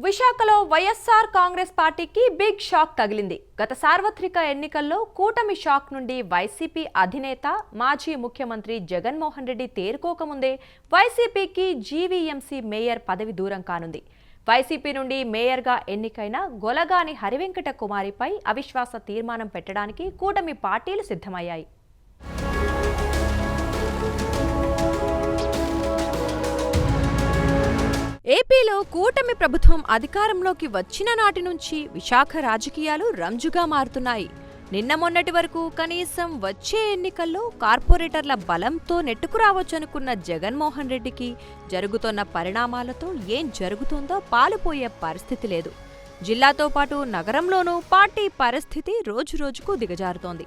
విశాఖలో వైఎస్ఆర్ కాంగ్రెస్ పార్టీకి big shock తగిలింది. గత సార్వత్రిక ఎన్నికల్లో కూటమి షాక్ నుండి వైసీపీ అధినేత మాజీ ముఖ్యమంత్రి జగన్మోహన్ రెడ్డి తేరుకోకముందే వైసీపీకి జీవీఎంసీ మేయర్ పదవి దూరం కానుంది. వైసీపీ నుండి మేయర్గా ఎన్నికైన గొలగాని హరివెంకట కుమారిపై అవిశ్వాస తీర్మానం పెట్టడానికి కూటమి పార్టీలు సిద్ధమయ్యాయి. ఏపీలో కూటమి ప్రభుత్వం అధికారంలోకి వచ్చిన నాటి నుంచి విశాఖ రాజకీయాలు రంజుగా మారుతున్నాయి. నిన్న మొన్నటి వరకు కనీసం వచ్చే ఎన్నికల్లో కార్పొరేటర్ల బలంతో నెట్టుకురావచ్చనుకున్న జగన్మోహన్ రెడ్డికి జరుగుతున్న పరిణామాలతో ఏం జరుగుతుందో పాలుపోయే పరిస్థితి లేదు. జిల్లాతో పాటు నగరంలోనూ పార్టీ పరిస్థితి రోజురోజుకు దిగజారుతోంది.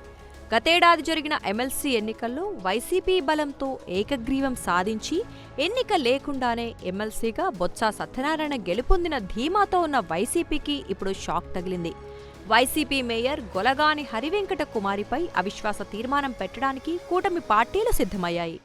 గతేడాది జరిగిన ఎమ్మెల్సీ ఎన్నికల్లో వైసీపీ బలంతో ఏకగ్రీవం సాధించి ఎన్నిక లేకుండానే ఎమ్మెల్సీగా బొత్స సత్యనారాయణ గెలుపొందిన ధీమాతో ఉన్న వైసీపీకి ఇప్పుడు షాక్ తగిలింది. వైసీపీ మేయర్ గొలగాని హరివెంకట కుమారిపై అవిశ్వాస తీర్మానం పెట్టడానికి కూటమి పార్టీలు సిద్ధమయ్యాయి.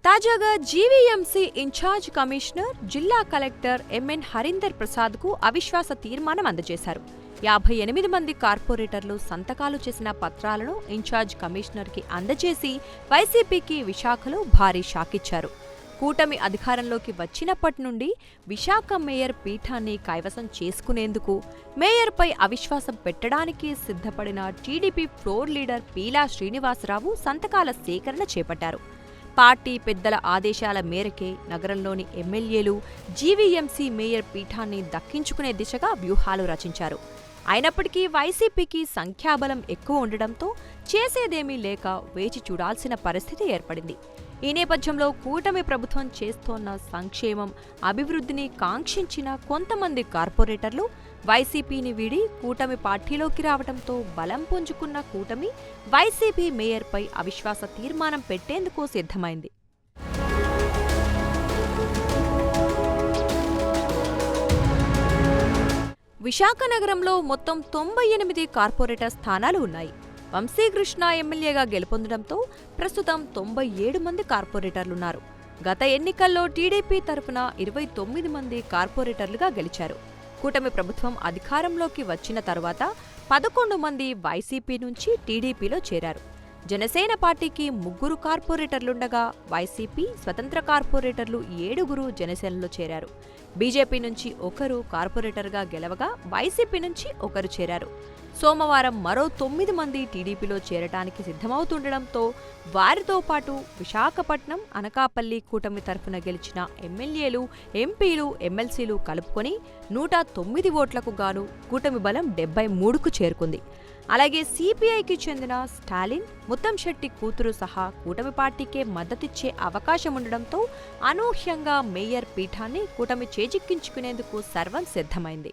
తాజాగా జీవీఎంసీ ఇన్ఛార్జ్ కమిషనర్ జిల్లా కలెక్టర్ ఎంఎన్ హరీందర్ ప్రసాద్కు అవిశ్వాస తీర్మానం అందజేశారు. 58 మంది కార్పొరేటర్లు సంతకాలు చేసిన పత్రాలను ఇన్ఛార్జ్ కమిషనర్కి అందజేసి వైసీపీకి విశాఖలో భారీ షాకిచ్చారు. కూటమి అధికారంలోకి వచ్చినప్పటి నుండి విశాఖ మేయర్ పీఠాన్ని కైవసం చేసుకునేందుకు మేయర్పై అవిశ్వాసం పెట్టడానికి సిద్ధపడిన టీడీపీ ఫ్లోర్ లీడర్ పీలా శ్రీనివాసరావు సంతకాల సేకరణ చేపట్టారు. పార్టీ పెద్దల ఆదేశాల మేరకే నగరంలోని ఎమ్మెల్యేలు జీవీఎంసీ మేయర్ పీఠాన్ని దక్కించుకునే దిశగా వ్యూహాలు రచించారు. అయినప్పటికీ వైసీపీకి సంఖ్యాబలం ఎక్కువ ఉండడంతో చేసేదేమీ లేక వేచి చూడాల్సిన పరిస్థితి ఏర్పడింది. ఈ నేపథ్యంలో కూటమి ప్రభుత్వం చేస్తోన్న సంక్షేమం, అభివృద్ధిని కాంక్షించిన కొంతమంది కార్పొరేటర్లు వైసీపీని వీడి కూటమి పార్టీలోకి రావడంతో బలం పుంజుకున్న కూటమి వైసీపీ మేయర్పై అవిశ్వాస తీర్మానం పెట్టేందుకు సిద్ధమైంది. విశాఖ నగరంలో మొత్తం 98 కార్పొరేటర్ స్థానాలు ఉన్నాయి. వంశీకృష్ణ ఎమ్మెల్యేగా గెలుపొందడంతో ప్రస్తుతం 97 మంది కార్పొరేటర్లున్నారు. గత ఎన్నికల్లో టీడీపీ తరఫున 29 మంది కార్పొరేటర్లుగా గెలిచారు. కూటమి ప్రభుత్వం అధికారంలోకి వచ్చిన తర్వాత 11 మంది వైసీపీ నుంచి టీడీపీలో చేరారు. జనసేన పార్టీకి 3 కార్పొరేటర్లుండగా వైసీపీ, స్వతంత్ర కార్పొరేటర్లు 7 జనసేనలో చేరారు. బీజేపీ నుంచి 1 కార్పొరేటర్గా గెలవగా వైసీపీ నుంచి 1 చేరారు. సోమవారం మరో 9 మంది టీడీపీలో చేరటానికి సిద్ధమవుతుండటంతో వారితో పాటు విశాఖపట్నం, అనకాపల్లి కూటమి తరఫున గెలిచిన ఎమ్మెల్యేలు, ఎంపీలు, ఎమ్మెల్సీలు కలుపుకొని 109 ఓట్లకు గాను కూటమి బలం 73కు చేరుకుంది. అలాగే సిపిఐకి చెందిన స్టాలిన్, ముత్తంశెట్టి కూతురు సహా కూటమి పార్టీకే మద్దతిచ్చే అవకాశం ఉండడంతో అనూహ్యంగా మేయర్ పీఠాన్ని కూటమి చేజిక్కించుకునేందుకు సర్వం సిద్ధమైంది.